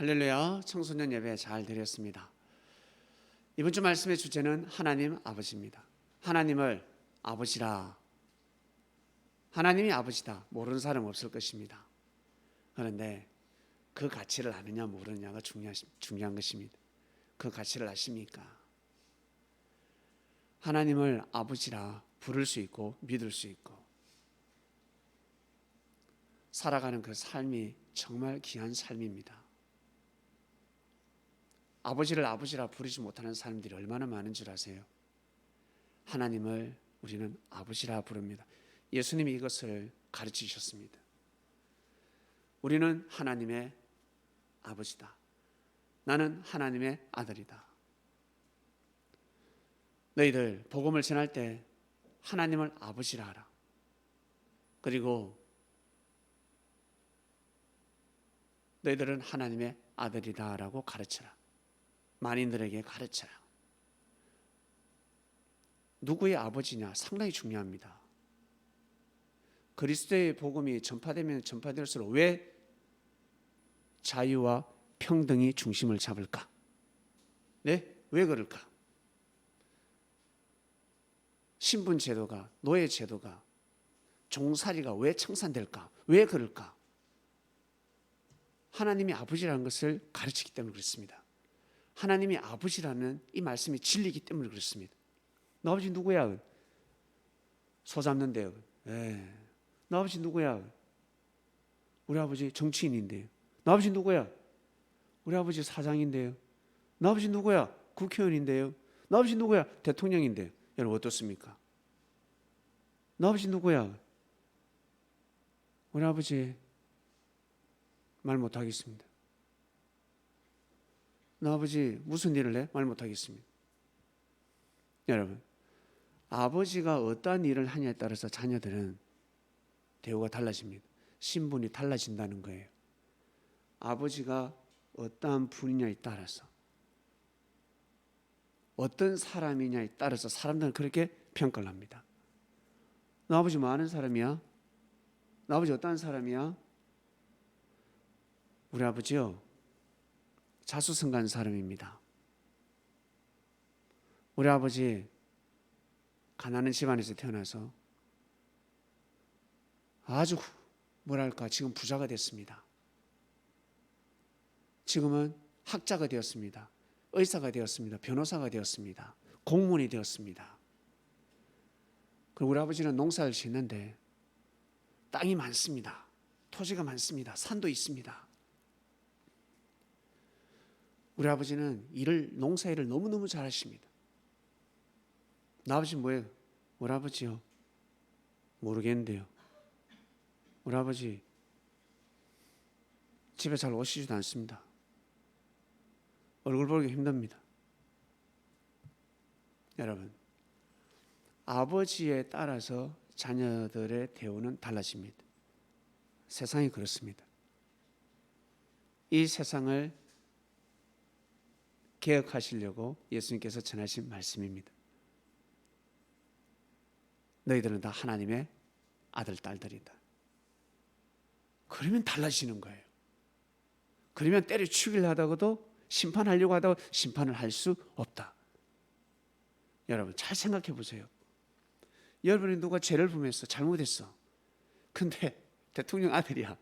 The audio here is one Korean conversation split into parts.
할렐루야, 청소년 예배 잘 드렸습니다. 이번 주 말씀의 주제는 하나님 아버지입니다. 하나님을 아버지라. 하나님이 아버지다. 모르는 사람 없을 것입니다. 그런데 그 가치를 아느냐 모르느냐가 중요한 것입니다. 그 가치를 아십니까? 하나님을 아버지라 부를 수 있고 믿을 수 있고 살아가는 그 삶이 정말 귀한 삶입니다. 아버지를 아버지라 부르지 못하는 사람들이 얼마나 많은 줄 아세요? 하나님을 우리는 아버지라 부릅니다. 예수님이 이것을 가르치셨습니다. 우리는 하나님의 아버지다. 나는 하나님의 아들이다. 너희들 복음을 전할 때 하나님을 아버지라 하라. 그리고 너희들은 하나님의 아들이다라고 가르쳐라. 만인들에게 가르쳐라. 누구의 아버지냐 상당히 중요합니다. 그리스도의 복음이 전파되면 전파될수록 왜 자유와 평등이 중심을 잡을까? 네? 왜 그럴까? 신분 제도가, 노예 제도가, 종살이가 왜 청산될까? 왜 그럴까? 하나님이 아버지라는 것을 가르치기 때문에 그렇습니다. 하나님이 아버지라는 이 말씀이 진리이기 때문에 그렇습니다. 너 아버지 누구야? 소 잡는데요. 너 아버지 누구야? 우리 아버지 정치인인데요. 너 아버지 누구야? 우리 아버지 사장인데요. 너 아버지 누구야? 국회의원인데요. 너 아버지 누구야? 대통령인데요. 여러분 어떻습니까? 너 아버지 누구야? 우리 아버지 말 못하겠습니다. 너 아버지 무슨 일을 해? 말 못하겠습니다. 여러분, 아버지가 어떠한 일을 하냐에 따라서 자녀들은 대우가 달라집니다. 신분이 달라진다는 거예요. 아버지가 어떠한 분이냐에 따라서, 어떤 사람이냐에 따라서 사람들은 그렇게 평가를 합니다. 너 아버지 뭐 하는 사람이야? 너 아버지 어떠한 사람이야? 우리 아버지요, 자수성가한 사람입니다. 우리 아버지 가난한 집안에서 태어나서 아주 뭐랄까 지금 부자가 됐습니다. 지금은 학자가 되었습니다. 의사가 되었습니다. 변호사가 되었습니다. 공무원이 되었습니다. 그리고 우리 아버지는 농사를 짓는데 땅이 많습니다. 토지가 많습니다. 산도 있습니다. 우리 아버지는 농사일을 너무너무 잘하십니다. 나 아버지 뭐예요? 우리 아버지요? 모르겠는데요. 우리 아버지 집에 잘 오시지도 않습니다. 얼굴 보기 힘듭니다. 여러분, 아버지에 따라서 자녀들의 대우는 달라집니다. 세상이 그렇습니다. 이 세상을 개혁하시려고 예수님께서 전하신 말씀입니다. 너희들은 다 하나님의 아들, 딸들이다. 그러면 달라지는 거예요. 그러면 때려 죽이려 하다가도 심판하려고 하다가 심판을 할 수 없다. 여러분 잘 생각해 보세요. 여러분이 누가 죄를 범했어, 잘못했어. 근데 대통령 아들이야,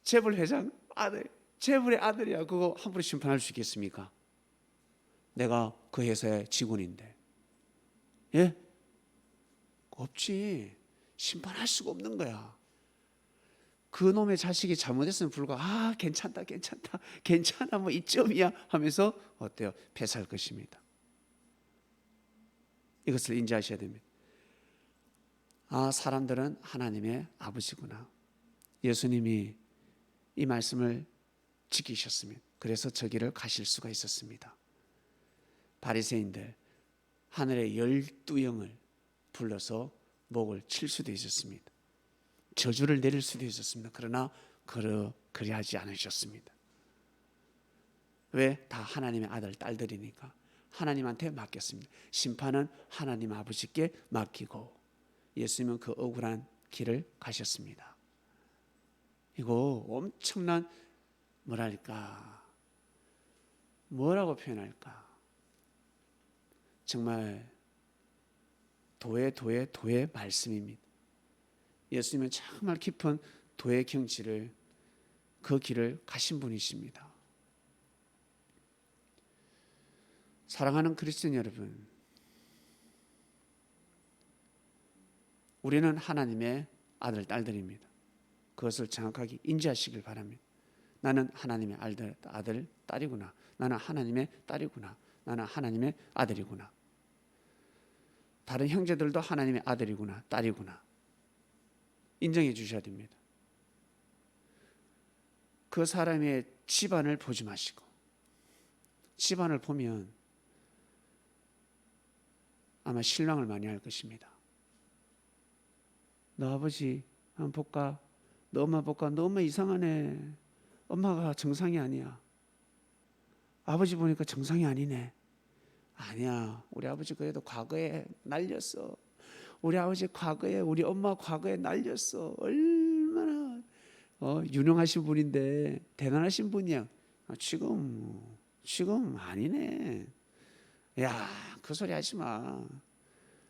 재벌 회장 아들, 재벌의 아들이야. 그거 함부로 심판할 수 있겠습니까? 내가 그 회사의 직원인데. 예? 없지. 심판할 수가 없는 거야. 그 놈의 자식이 잘못했으면 불구하고 괜찮다 괜찮아 뭐 이점이야 하면서 어때요? 패스할 것입니다. 이것을 인지하셔야 됩니다. 사람들은 하나님의 아버지구나. 예수님이 이 말씀을 지키셨습니다. 그래서 저 길을 가실 수가 있었습니다. 바리새인들 하늘의 12영을 불러서 목을 칠 수도 있었습니다. 저주를 내릴 수도 있었습니다. 그러나 그리하지 않으셨습니다. 왜? 다 하나님의 아들, 딸들이니까 하나님한테 맡겼습니다. 심판은 하나님 아버지께 맡기고 예수님은 그 억울한 길을 가셨습니다. 이거 엄청난 뭐랄까 뭐라고 표현할까? 정말 도의 말씀입니다. 예수님은 정말 깊은 도의 경지를, 그 길을 가신 분이십니다. 사랑하는 그리스도인 여러분, 우리는 하나님의 아들, 딸들입니다. 그것을 정확하게 인지하시길 바랍니다. 나는 하나님의 아들, 딸이구나. 나는 하나님의 딸이구나. 나는 하나님의 아들이구나. 다른 형제들도 하나님의 아들이구나, 딸이구나. 인정해 주셔야 됩니다. 그 사람의 집안을 보지 마시고, 집안을 보면 아마 실망을 많이 할 것입니다. 너 아버지 한번 볼까? 너 엄마 볼까? 너 엄마 이상하네. 엄마가 정상이 아니야. 아버지 보니까 정상이 아니네. 아니야, 우리 아버지 그래도 과거에 날렸어. 우리 아버지 과거에, 우리 엄마 과거에 날렸어. 얼마나 유능하신 분인데, 대단하신 분이야. 지금 아니네. 야, 그 소리 하지 마.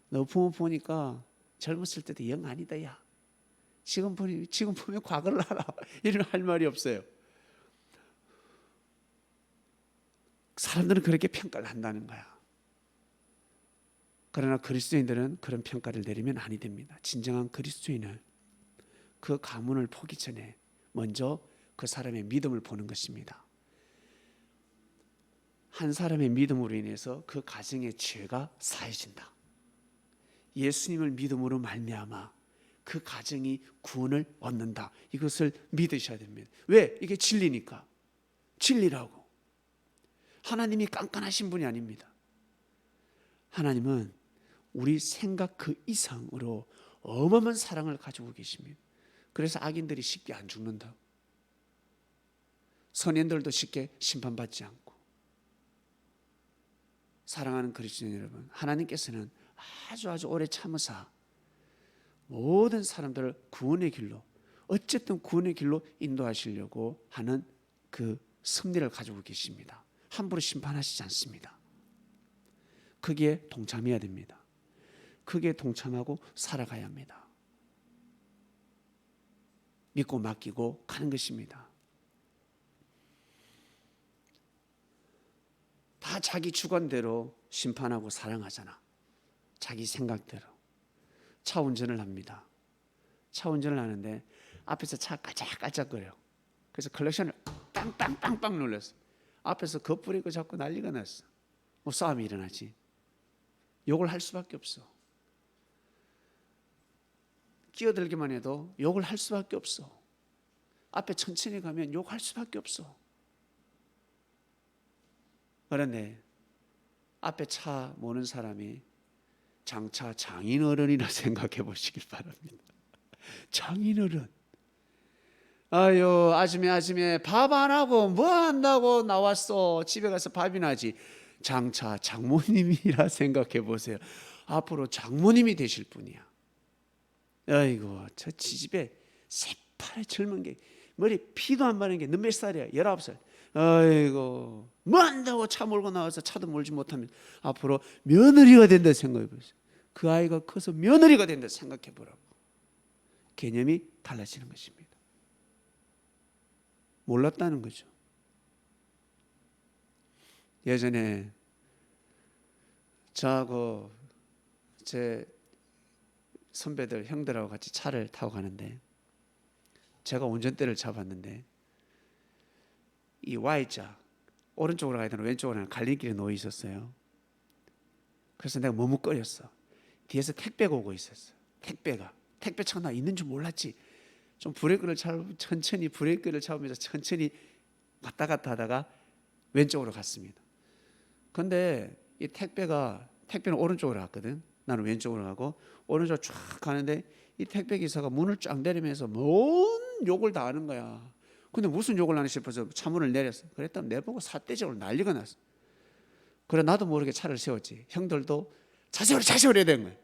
너 부모 보니까 젊었을 때도 영 아니다. 야, 지금 보면 과거를 알아. 이런 할 말이 없어요. 사람들은 그렇게 평가를 한다는 거야. 그러나 그리스도인들은 그런 평가를 내리면 아니 됩니다. 진정한 그리스도인은 그 가문을 보기 전에 먼저 그 사람의 믿음을 보는 것입니다. 한 사람의 믿음으로 인해서 그 가정의 죄가 사해진다. 예수님을 믿음으로 말미암아 그 가정이 구원을 얻는다. 이것을 믿으셔야 됩니다. 왜? 이게 진리니까. 진리라고. 하나님이 깐깐하신 분이 아닙니다. 하나님은 우리 생각 그 이상으로 어마어마한 사랑을 가지고 계십니다. 그래서 악인들이 쉽게 안 죽는다. 선인들도 쉽게 심판받지 않고. 사랑하는 그리스도인 여러분, 하나님께서는 아주 오래 참으사 모든 사람들을 구원의 길로, 어쨌든 구원의 길로 인도하시려고 하는 그 섭리를 가지고 계십니다. 함부로 심판하시지 않습니다. 거기에 동참해야 됩니다. 거기에 동참하고 살아가야 합니다. 믿고 맡기고 가는 것입니다. 다 자기 주관대로 심판하고 사랑하잖아. 자기 생각대로. 차 운전을 합니다. 차 운전을 하는데 앞에서 차 깔짝깔짝거려. 그래서 클락션을 빵빵빵빵 눌렀어. 앞에서 급브레이크 잡고 난리가 났어. 뭐 싸움이 일어나지. 욕을 할 수밖에 없어. 끼어들기만 해도 욕을 할 수밖에 없어. 앞에 천천히 가면 욕할 수밖에 없어. 그런데 앞에 차 모는 사람이 장차 장인어른이라 생각해 보시길 바랍니다. 장인어른. 아유, 아줌에 밥 안 하고 뭐 한다고 나왔어. 집에 가서 밥이나 하지. 장차 장모님이라 생각해 보세요. 앞으로 장모님이 되실 분이야. 아이고, 저 지집에 새파랗게 젊은 게, 머리 피도 안 바른 게 너 몇 살이야? 19살. 아이고, 뭐 한다고 차 몰고 나와서 차도 몰지 못하면 앞으로 며느리가 된다 생각해 보세요. 그 아이가 커서 며느리가 된다 생각해 보라고. 개념이 달라지는 것입니다. 몰랐다는 거죠. 예전에 저하고 제 선배들, 형들하고 같이 차를 타고 가는데 제가 운전대를 잡았는데 이 Y자, 오른쪽으로 가야 되나 왼쪽으로 가야 갈림길에 놓여 있었어요. 그래서 내가 머뭇거렸어. 뒤에서 택배가 오고 있었어. 택배차가 나 있는 줄 몰랐지. 좀 천천히 브레이크를 잡으면서 천천히 왔다 갔다 하다가 왼쪽으로 갔습니다. 그런데 이 택배는 오른쪽으로 갔거든. 나는 왼쪽으로 가고 오른쪽으로 쫙 가는데 이 택배 기사가 문을 쫙 내리면서 뭔 욕을 다 하는 거야. 근데 무슨 욕을 하나 싶어서 차문을 내렸어. 그랬더니 내보고 사대적으로 난리가 났어. 그래 나도 모르게 차를 세웠지. 형들도 자세로 해야 되는 거야.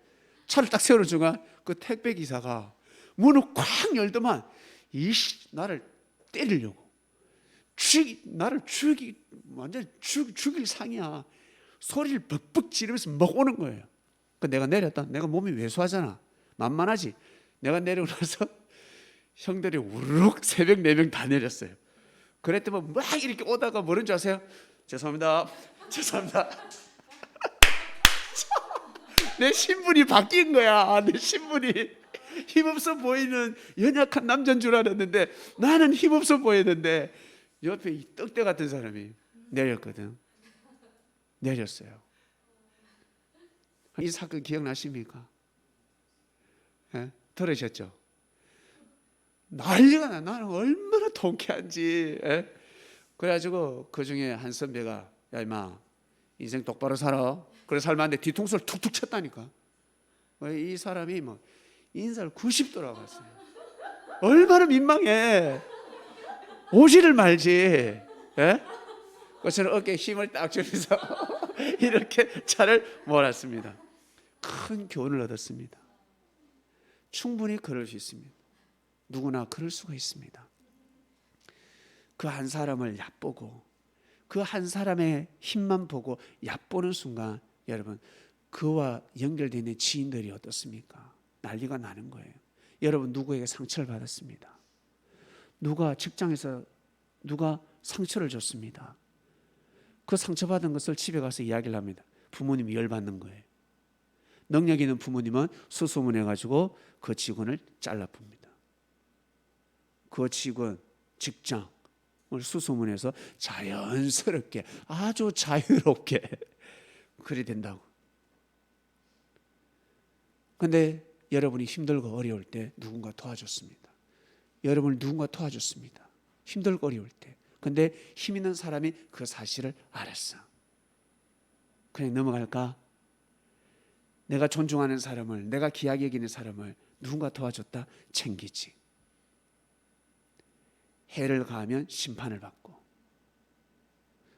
차를 딱 세우는 순간 그 택배 기사가 문을 콱 열더만 나를 때리려고 나를 완전 죽일 상이야. 소리를 벅벅 지르면서 막 오는 거예요. 그 내가 내렸다. 내가 몸이 왜소하잖아. 만만하지. 내가 내리고 나서 형들이 우르륵 새벽 4명 다 내렸어요. 그랬더니 막 이렇게 오다가 뭐라는 줄 아세요? 죄송합니다. 죄송합니다. 내 신분이 바뀐 거야. 내 신분이 힘없어 보이는 연약한 남자인 줄 알았는데 나는 힘없어 보이는데 옆에 이 떡대 같은 사람이 내렸거든. 내렸어요. 이 사건 기억나십니까? 예? 들으셨죠? 난리가 나. 나는 얼마나 통쾌한지. 예? 그래가지고 그 중에 한 선배가 야 임마 인생 똑바로 살아. 그래 살면 안 돼. 뒤통수를 툭툭 쳤다니까. 이 사람이 뭐 인사를 90도로 갔어요. 얼마나 민망해. 오지를 말지. 예? 저는 어깨에 힘을 딱 주면서 이렇게 차를 몰았습니다. 큰 교훈을 얻었습니다. 충분히 그럴 수 있습니다. 누구나 그럴 수가 있습니다. 그 한 사람을 얕보고 그 한 사람의 힘만 보고 얕보는 순간 여러분 그와 연결되어 있는 지인들이 어떻습니까? 난리가 나는 거예요. 여러분 누구에게 상처를 받았습니다. 누가 직장에서 누가 상처를 줬습니다. 그 상처받은 것을 집에 가서 이야기를 합니다. 부모님이 열받는 거예요. 능력 있는 부모님은 수소문해가지고 그 직원을 잘라봅니다. 그 직원 직장을 수소문해서 자연스럽게 아주 자유롭게 그리 된다고. 그런데 여러분이 힘들고 어려울 때 누군가 도와줬습니다. 여러분을 누군가 도와줬습니다. 힘들고 어려울 때. 근데 힘 있는 사람이 그 사실을 알았어. 그냥 넘어갈까? 내가 존중하는 사람을, 내가 귀하게 여기는 사람을 누군가 도와줬다? 챙기지. 해를 가하면 심판을 받고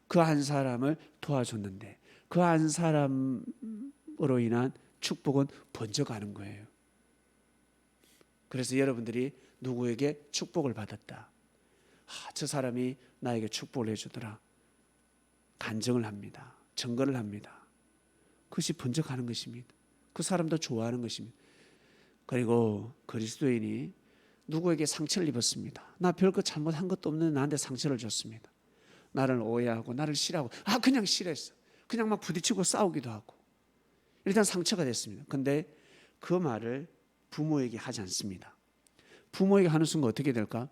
그 한 사람을 도와줬는데 그 한 사람으로 인한 축복은 번져가는 거예요. 그래서 여러분들이 누구에게 축복을 받았다. 저 사람이 나에게 축복을 해주더라. 간증을 합니다. 증거를 합니다. 그것이 번져가는 것입니다. 그 사람도 좋아하는 것입니다. 그리고 그리스도인이 누구에게 상처를 입었습니다. 나 별거 잘못한 것도 없는데 나한테 상처를 줬습니다. 나를 오해하고 나를 싫어하고 그냥 싫어했어. 그냥 막 부딪히고 싸우기도 하고 일단 상처가 됐습니다. 근데 그 말을 부모에게 하지 않습니다. 부모에게 하는 순간 어떻게 될까?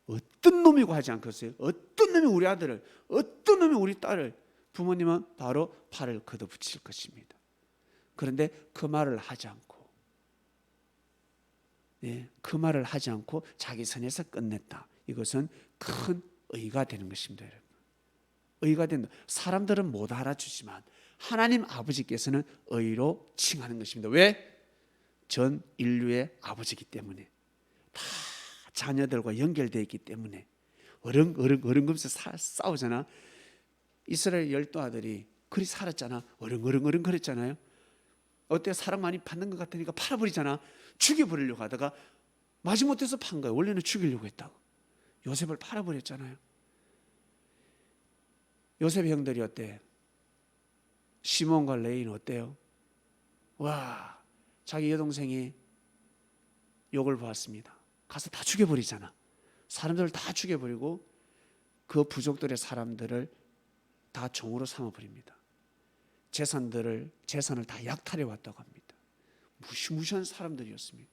어떤 놈이고 하지 않겠어요? 어떤 놈이 우리 아들을, 어떤 놈이 우리 딸을, 부모님은 바로 팔을 걷어붙일 것입니다. 그런데 그 말을 하지 않고, 그 말을 하지 않고 자기 선에서 끝냈다. 이것은 큰 의가 되는 것입니다, 여러분. 의가 된다. 사람들은 못 알아주지만 하나님 아버지께서는 의로 칭하는 것입니다. 왜? 전 인류의 아버지이기 때문에. 다 자녀들과 연결되어 있기 때문에 어른금서 싸우잖아. 이스라엘 12아들이 그리 살았잖아. 어릉 그랬잖아요. 어때? 사랑 많이 받는 것 같으니까 팔아버리잖아. 죽여버리려고 하다가 마지못해서 판 거예요. 원래는 죽이려고 했다고. 요셉을 팔아버렸잖아요. 요셉 형들이 어때? 시몬과 레이는 어때요? 와, 자기 여동생이 욕을 보았습니다. 가서 다 죽여버리잖아. 사람들을 다 죽여버리고 그 부족들의 사람들을 다 종으로 삼아버립니다. 재산을 다 약탈해 왔다고 합니다. 무시무시한 사람들이었습니다.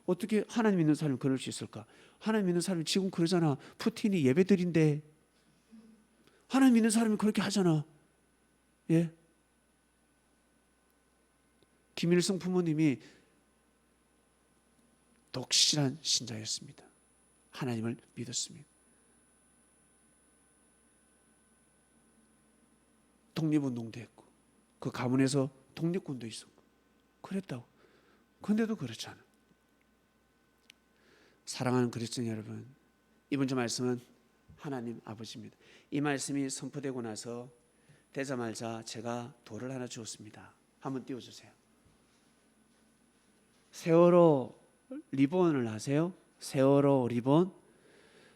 어떻게 하나님 믿는 사람이 그럴 수 있을까? 하나님 믿는 사람이 지금 그러잖아. 푸틴이 예배드린대. 하나님 믿는 사람이 그렇게 하잖아. 예? 김일성 부모님이 독실한 신자였습니다. 하나님을 믿었습니다. 독립운동도 했고 그 가문에서 독립군도 있었고 그랬다고. 그런데도 그렇잖아. 사랑하는 그리스도인 여러분, 이번 주 말씀은 하나님 아버지입니다. 이 말씀이 선포되고 나서 되자마자 제가 돌을 하나 주었습니다. 한번 띄워주세요. 세월호 리본을 아세요? 세월호 리본,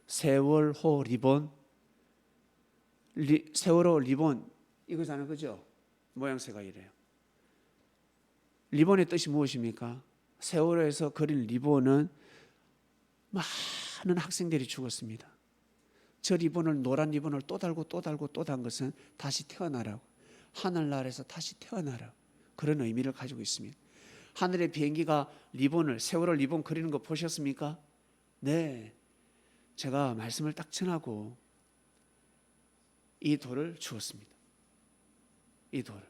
세월호 리본. 세월호 리본 이거잖아요, 그죠? 모양새가 이래요. 리본의 뜻이 무엇입니까? 세월호에서 그린 리본은 많은 학생들이 죽었습니다. 저 리본을, 노란 리본을 또 달고 또 달고 또 단 것은 다시 태어나라고, 하늘나라에서 다시 태어나라고, 그런 의미를 가지고 있습니다. 하늘의 비행기가 리본을, 세월호 리본 그리는 거 보셨습니까? 네, 제가 말씀을 딱 전하고 이 돌을 주었습니다. 이 돌,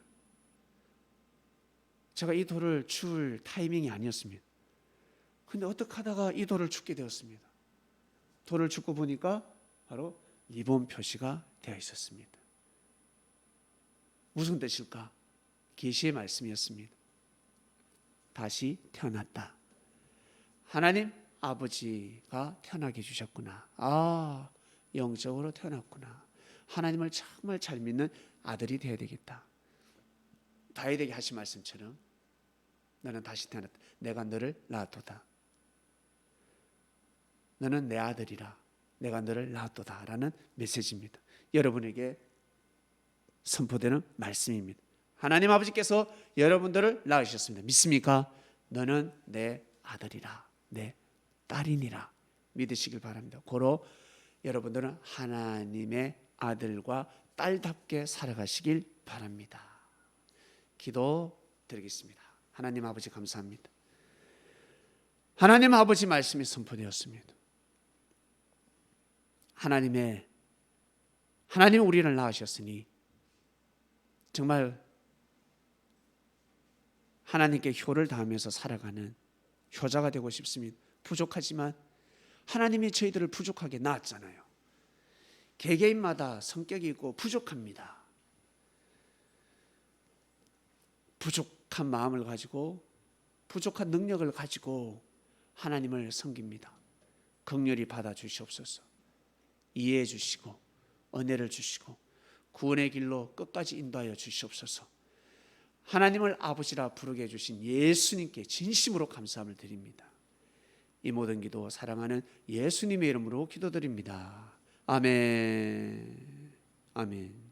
제가 이 돌을 줄 타이밍이 아니었습니다. 근데 어떻게 하다가 이 돌을 줍게 되었습니다. 돌을 줍고 보니까 바로 리본 표시가 되어 있었습니다. 무슨 뜻일까? 계시의 말씀이었습니다. 다시 태어났다. 하나님 아버지가 태어나게 해주셨구나. 아, 영적으로 태어났구나. 하나님을 정말 잘 믿는 아들이 되어야 되겠다. 다윗에게 하신 말씀처럼 너는 다시 태어났다. 내가 너를 낳았도다. 너는 내 아들이라. 내가 너를 낳았도다. 라는 메시지입니다. 여러분에게 선포되는 말씀입니다. 하나님 아버지께서 여러분들을 낳으셨습니다. 믿습니까? 너는 내 아들이라, 내 딸이니라 믿으시길 바랍니다. 고로 여러분들은 하나님의 아들과 딸답게 살아가시길 바랍니다. 기도 드리겠습니다. 하나님 아버지 감사합니다. 하나님 아버지 말씀이 선포되었습니다. 하나님이 우리를 낳으셨으니 정말 하나님께 효를 다하면서 살아가는 효자가 되고 싶습니다. 부족하지만 하나님이 저희들을 부족하게 낳았잖아요. 개개인마다 성격이 있고 부족합니다. 부족한 마음을 가지고, 부족한 능력을 가지고 하나님을 섬깁니다. 긍휼히 받아 주시옵소서. 이해해 주시고 은혜를 주시고 구원의 길로 끝까지 인도하여 주시옵소서. 하나님을 아버지라 부르게 해주신 예수님께 진심으로 감사함을 드립니다. 이 모든 기도 사랑하는 예수님의 이름으로 기도드립니다. 아멘. 아멘.